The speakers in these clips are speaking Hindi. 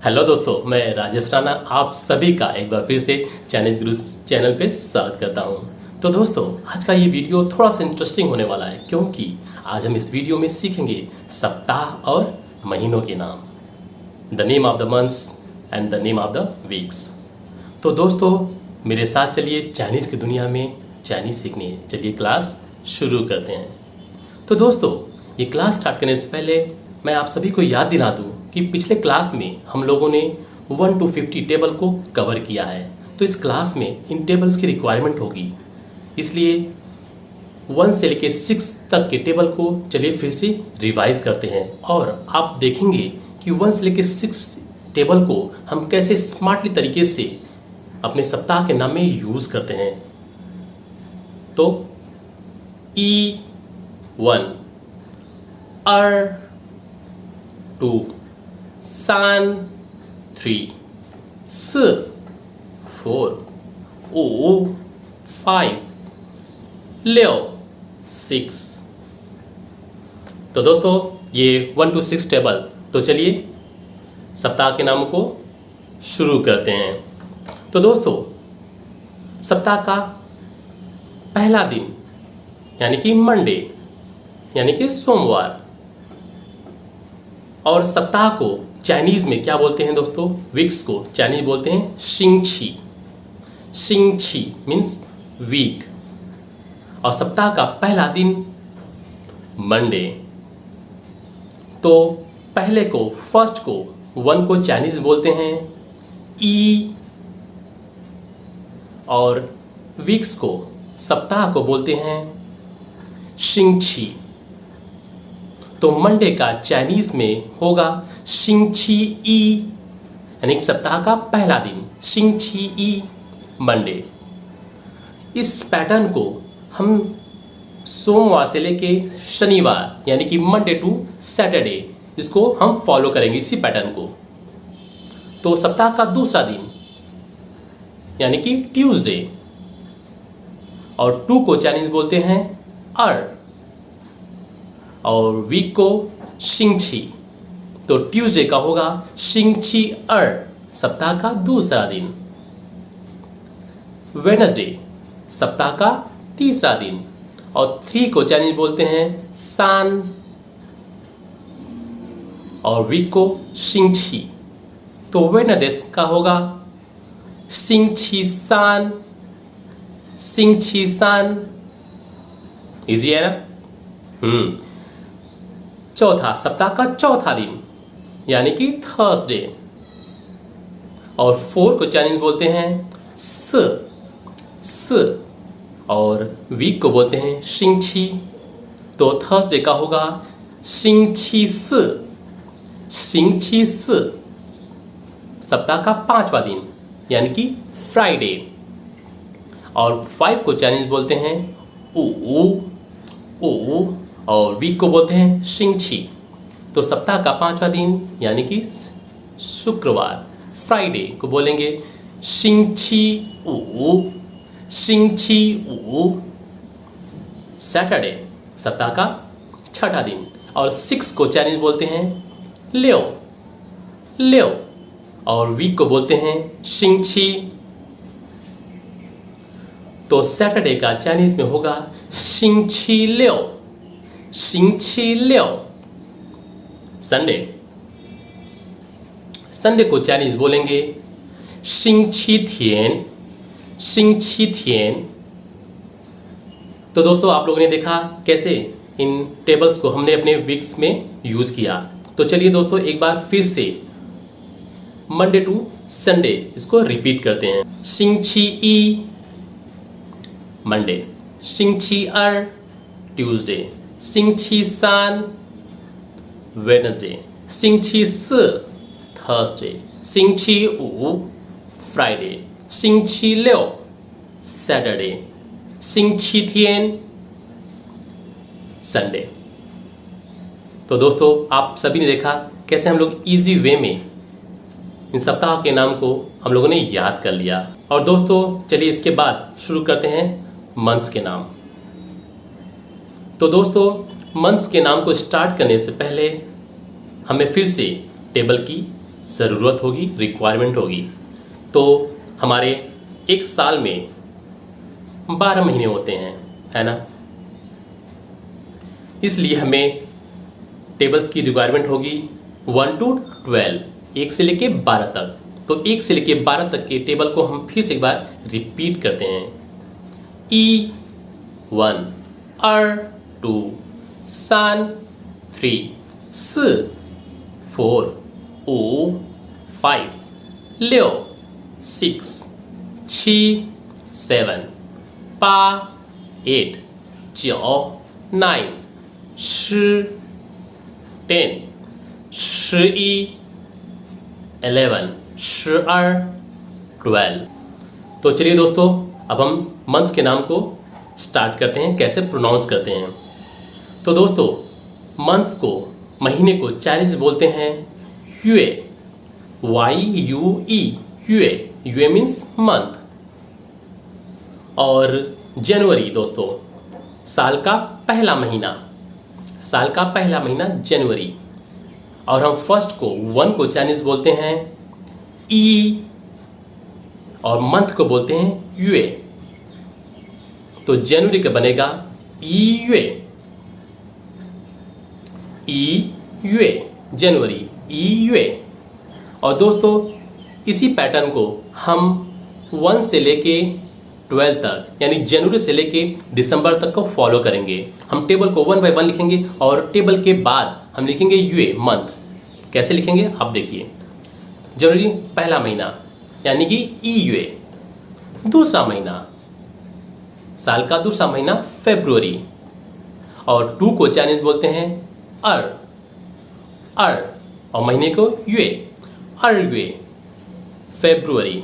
हेलो दोस्तों, मैं राजेश राणा आप सभी का एक बार फिर से चाइनीज गुरु चैनल पे स्वागत करता हूँ। तो दोस्तों, आज का ये वीडियो थोड़ा सा इंटरेस्टिंग होने वाला है क्योंकि आज हम इस वीडियो में सीखेंगे सप्ताह और महीनों के नाम, the name of the months and the name of the weeks. तो दोस्तों, मेरे साथ चलिए चाइनीज़ की दुनिया में चाइनीज़ सीखने। चलिए क्लास शुरू करते हैं। तो दोस्तों, ये क्लास स्टार्ट करने से पहले मैं आप सभी को याद दिला दूं कि पिछले क्लास में हम लोगों ने 1 to 50 टेबल को कवर किया है। तो इस क्लास में इन टेबल्स की रिक्वायरमेंट होगी, इसलिए 1 से लेकर 6 तक के टेबल को चलिए फिर से रिवाइज करते हैं और आप देखेंगे कि 1 से लेकर 6 टेबल को हम कैसे स्मार्टली तरीके से अपने सप्ताह के नाम में यूज़ करते हैं। तो E1 R 2 3 3 4 4 5 5 6। तो दोस्तों, ये 1 to 6 टेबल। तो चलिए सप्ताह के नामों को शुरू करते हैं। तो दोस्तों, सप्ताह का पहला दिन यानी कि मंडे यानी कि सोमवार, और सप्ताह को चाइनीज़ में क्या बोलते हैं दोस्तों? वीक्स को चाइनीज बोलते हैं शिंगछी। शिंगछी मीन्स वीक। और सप्ताह का पहला दिन मंडे। तो पहले को, फर्स्ट को, 1 को चाइनीज बोलते हैं ई, और वीक्स को, सप्ताह को बोलते हैं शिंगछी। तो मंडे का चाइनीज में होगा शिंगछी ई, यानी कि सप्ताह का पहला दिन शिंगछी ई, मंडे। इस पैटर्न को हम सोमवार से लेके शनिवार यानी कि मंडे टू सैटरडे, इसको हम फॉलो करेंगे इसी पैटर्न को। तो सप्ताह का दूसरा दिन यानी कि ट्यूसडे, और 2 को चाइनीज बोलते हैं अर, और वीक को शिंगछी। तो ट्यूसडे का होगा शिंगछी अर, सप्ताह का दूसरा दिन। वेडनेसडे, सप्ताह का तीसरा दिन, और 3 को चाइनीज बोलते हैं सान, और वीक को शिंगछी। तो वेडनेसडे का होगा शिंगछी सान, शिंगछी सान। इजी है ना? चौथा, सप्ताह का चौथा दिन यानी कि थर्सडे, और 4 को चाइनीज बोलते हैं स, और वीक को बोलते हैं शिंगछी। तो थर्सडे का होगा शिंगछी स, शिंगछी स। सप्ताह का 5वां दिन यानी कि फ्राइडे, और 5 को चाइनीज बोलते हैं ऊ, और वीक को बोलते हैं शिंगछी। तो सप्ताह का 5वां दिन यानी कि शुक्रवार, फ्राइडे को बोलेंगे शिंगछी ऊ, शिंगछी ऊ। सैटरडे, सप्ताह का 6वां दिन, और 6 को चाइनीज बोलते हैं ल्यो, और वीक को बोलते हैं शिंगछी। तो सैटरडे का चाइनीज में होगा शिंगछी ल्यो, शिंगछी ल्यो। संडे को चाइनीज बोलेंगे शिंगछी थियन, शिंगछी थियन। तो दोस्तों, आप लोगों ने देखा कैसे इन टेबल्स को हमने अपने वीक्स में यूज किया। तो चलिए दोस्तों, एक बार फिर से मंडे टू संडे इसको रिपीट करते हैं। शिंगछी ई मंडे, शिंगछी अर ट्यूसडे, शिंगछी सान वेडनेसडे, शिंगछी स थर्सडे, शिंगछी ऊ फ्राइडे, शिंगछी ल्यो सैटरडे, शिंगछी थियन संडे। तो दोस्तों, आप सभी ने देखा कैसे हम लोग इजी वे में इन सप्ताह के नाम को हम लोगों ने याद कर लिया। और दोस्तों, चलिए इसके बाद शुरू करते हैं मंथ्स के नाम। तो दोस्तों, मंथ्स के नाम को स्टार्ट करने से पहले हमें फिर से टेबल की ज़रूरत होगी, रिक्वायरमेंट होगी। तो हमारे एक साल में 12 महीने होते हैं, है ना। इसलिए हमें टेबल्स की रिक्वायरमेंट होगी 1 to 12, 1 से लेके 12 तक। तो 1 से लेके 12 तक के टेबल को हम फिर से एक बार रिपीट करते हैं। E1 R2 San 3 S 4 O 5 6 6 7 8 8 9 10 10 11 11 12 12। तो चलिए दोस्तों, अब हम मंथ्स के नाम को स्टार्ट करते हैं, कैसे प्रोनाउंस करते हैं। तो दोस्तों, मंथ को, महीने को चाइनीज में बोलते हैं युए, YUE, युए। युए मीन्स मंथ। और जनवरी दोस्तों, साल का पहला महीना, साल का पहला महीना जनवरी। और हम फर्स्ट को, 1 को चाइनीज बोलते हैं ई, और मंथ को बोलते हैं युए। तो जनवरी का बनेगा ई युए, जनवरी, ई युए। और दोस्तों, इसी पैटर्न को हम 1 से लेके 12 तक, यानी जनवरी से लेके दिसंबर तक को फॉलो करेंगे। हम टेबल को 1 by 1 लिखेंगे और टेबल के बाद हम लिखेंगे युए, मंथ। कैसे लिखेंगे आप देखिए। जनवरी पहला महीना यानी कि ई युए। दूसरा महीना, साल का दूसरा महीना फरवरी। और 2 को चाइनीज बोलते हैं अर, और महीने को युए, युए फरवरी,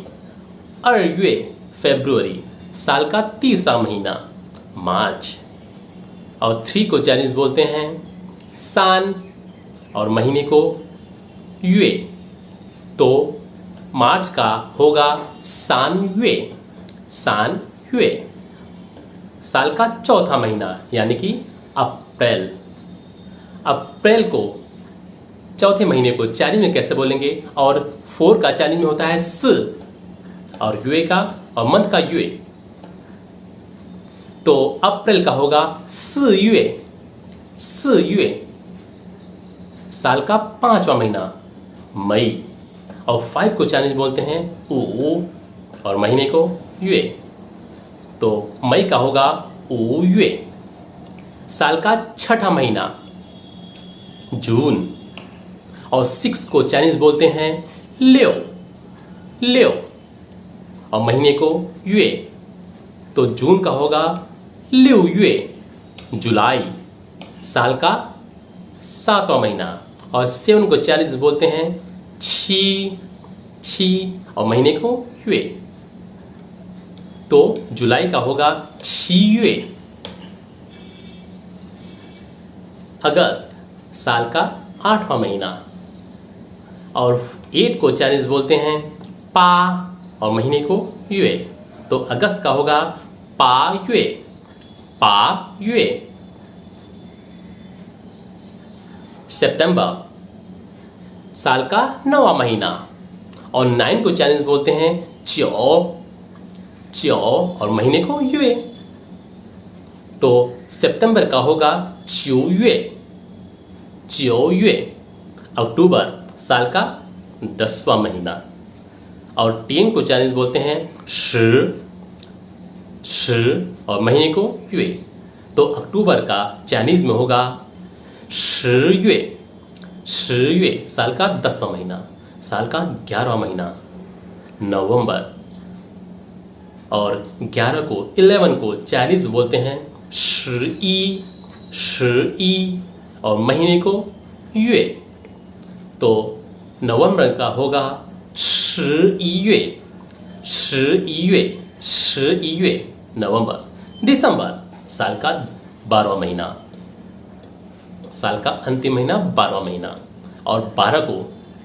युए फरवरी। साल का तीसरा महीना मार्च। और 3 को चाइनीज बोलते हैं सान, और महीने को युए। तो मार्च का होगा सान युए, सान युए। साल का चौथा महीना यानी कि अप्रैल। अप्रैल को, चौथे महीने को चाइनीज में कैसे बोलेंगे, और 4 का चाइनीज में होता है स, और युए का, और मंथ का युए। तो अप्रैल का होगा स युए, स युए। साल का 5वां महीना मई। और 5 को चाइनीज बोलते हैं ऊ, और महीने को युए। तो मई का होगा ऊ युए। साल का 6ठा महीना जून। और 6 को चाइनीज बोलते हैं लियो, लियो, और महीने को युए। तो जून का होगा लियो युए, जुलाई। साल का 7वां महीना। और 7 को चाइनीज बोलते हैं छी, छी, और महीने को युए। तो जुलाई का होगा छी युए। अगस्त, साल का 8वां महीना। और 8 को चाइनीज बोलते हैं पा, और महीने को युए। तो अगस्त का होगा पा युए, पा युए। सितंबर, साल का 9वां महीना। और 9 को चाइनीज बोलते हैं च्यो, च्यो, और महीने को युए। तो सितंबर का होगा च्यो युए, च्यो युए। अक्टूबर, साल का 10वां महीना। और 10 को चाइनीज बोलते हैं शी, शी, और महीने को युए। तो अक्टूबर का चाइनीज में होगा शी युए, शी युए। साल का 10वां महीना। साल का 11वां महीना नवंबर। और 11 को, 11 को चाइनीज बोलते हैं शी, शी, और महीने को युए। तो नवंबर का होगा शी युए, शी युए, शी युए, नवंबर। दिसंबर, साल का 12वां महीना, साल का अंतिम महीना 12वां महीना। और 12 को,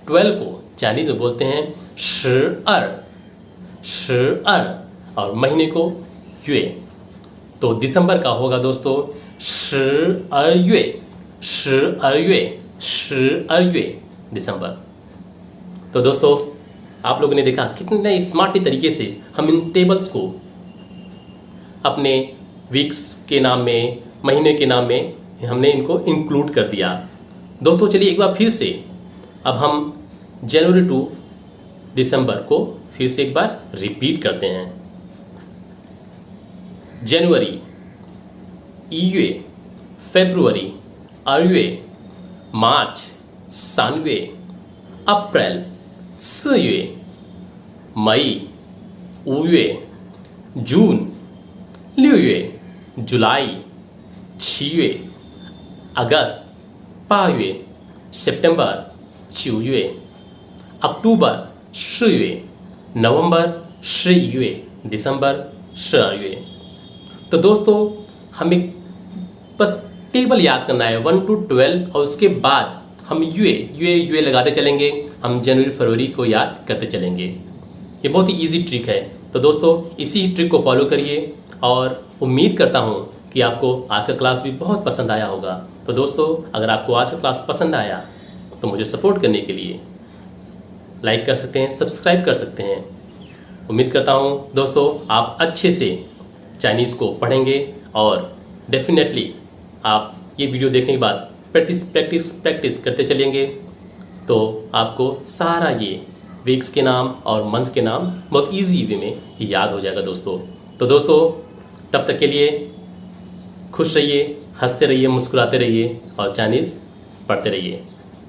12 को चाइनीज में बोलते हैं शी, शी, और महीने को युए। तो दिसंबर का होगा दोस्तों शी युए, शी युए, शी युए, दिसंबर। तो दोस्तों आप लोगों ने देखा कितने स्मार्टली तरीके से हम इन टेबल्स को अपने वीक्स के नाम में, महीने के नाम में हमने इनको इंक्लूड कर दिया। दोस्तों चलिए एक बार फिर से अब हम जनवरी टू दिसंबर को फिर से एक बार रिपीट करते हैं। जनवरी ईयुए, फेब्रुवरी अयुए, मार्च सानवे, अप्रैल सीयुए, मई उयुए, जून लियुए, जुलाई छियुए, अगस्त पायुए, सितंबर चियुए, अक्टूबर शियुए, नवंबर श्रीयुए, दिसंबर श्रयुए। तो दोस्तों हमें बस टेबल याद करना है 1 to 12 और उसके बाद हम यूए लगाते चलेंगे, हम जनवरी फरवरी को याद करते चलेंगे। ये बहुत ही इजी ट्रिक है। तो दोस्तों इसी ट्रिक को फॉलो करिए और उम्मीद करता हूँ कि आपको आज का क्लास भी बहुत पसंद आया होगा। तो दोस्तों अगर आपको आज का क्लास पसंद आया तो मुझे सपोर्ट करने के लिए लाइक कर सकते हैं, सब्सक्राइब कर सकते हैं। उम्मीद करता हूँ दोस्तों आप अच्छे से चाइनीज़ को पढ़ेंगे और डेफिनेटली आप ये वीडियो देखने के बाद प्रैक्टिस करते चलेंगे तो आपको सारा ये वीक्स के नाम और मंथ्स के नाम बहुत इजी वे में याद हो जाएगा दोस्तों। तो दोस्तों तब तक के लिए खुश रहिए, हंसते रहिए, मुस्कुराते रहिए और चाइनीज़ पढ़ते रहिए।